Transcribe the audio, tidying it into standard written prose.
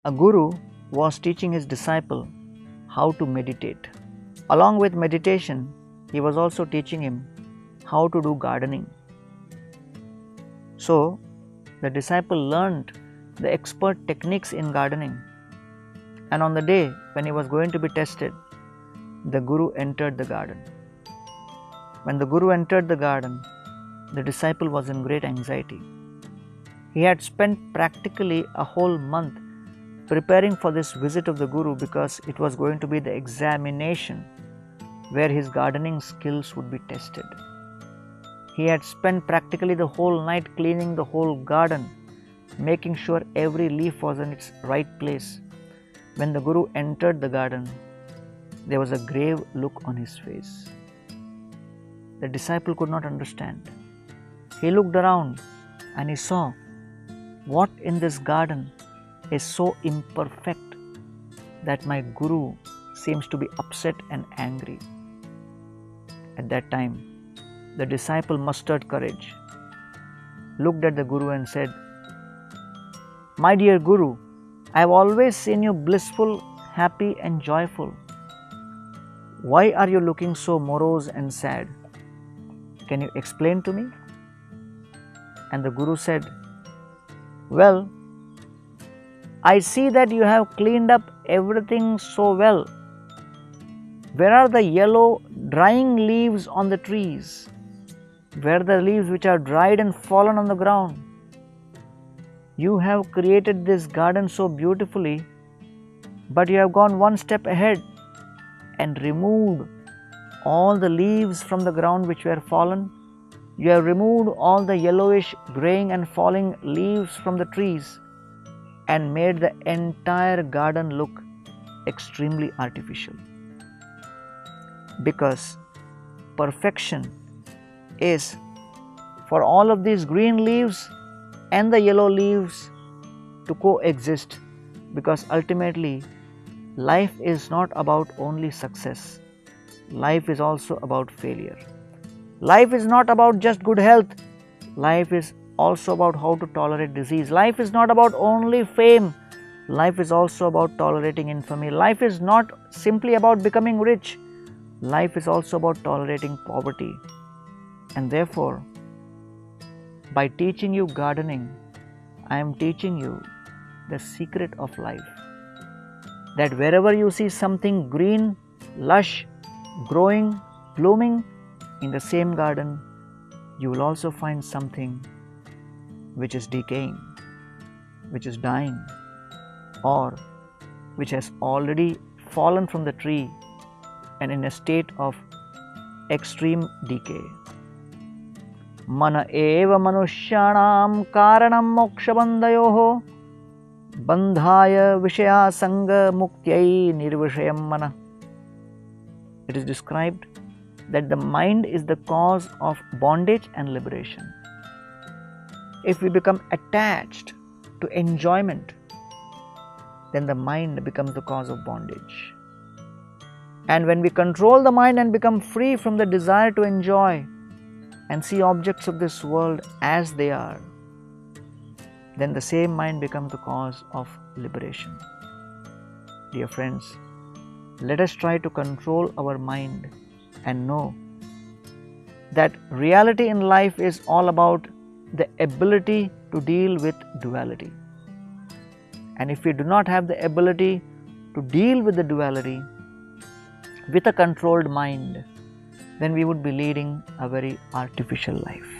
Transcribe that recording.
A guru was teaching his disciple how to meditate. Along with meditation, he was also teaching him how to do gardening. So, the disciple learned the expert techniques in gardening. And on the day when he was going to be tested, the guru entered the garden. When the guru entered the garden, the disciple was in great anxiety. He had spent practically a whole month preparing for this visit of the guru because it was going to be the examination where his gardening skills would be tested. He had spent practically the whole night cleaning the whole garden, making sure every leaf was in its right place. When the guru entered the garden, there was a grave look on his face. The disciple could not understand. He looked around and he saw what in this garden is so imperfect that my guru seems to be upset and angry. At that time, the disciple mustered courage, looked at the guru and said, "My dear guru, I have always seen you blissful, happy and joyful. Why are you looking so morose and sad? Can you explain to me?" And the guru said, "Well, I see that you have cleaned up everything so well. Where are the yellow drying leaves on the trees? Where are the leaves which are dried and fallen on the ground? You have created this garden so beautifully, but you have gone one step ahead and removed all the leaves from the ground which were fallen. You have removed all the yellowish, graying and falling leaves from the trees and made the entire garden look extremely artificial. Because perfection is for all of these green leaves and the yellow leaves to coexist, because ultimately life is not about only success. Life is also about failure. Life is not about just good health. Life is also about how to tolerate disease. Life is not about only fame. Life is also about tolerating infamy. Life is not simply about becoming rich. Life is also about tolerating poverty. And therefore, by teaching you gardening, I am teaching you the secret of life. That wherever you see something green, lush, growing, blooming, in the same garden, you will also find something which is decaying, which is dying, or which has already fallen from the tree and in a state of extreme decay. Mana eva manushyanam karanam mokshabandhayoho bandhaya vishaya sanga muktiyai nirvishayam mana. It is described that the mind is the cause of bondage and liberation. If we become attached to enjoyment, then the mind becomes the cause of bondage. And when we control the mind and become free from the desire to enjoy and see objects of this world as they are, then the same mind becomes the cause of liberation. Dear friends, let us try to control our mind and know that reality in life is all about the ability to deal with duality. And if we do not have the ability to deal with the duality with a controlled mind, then we would be leading a very artificial life.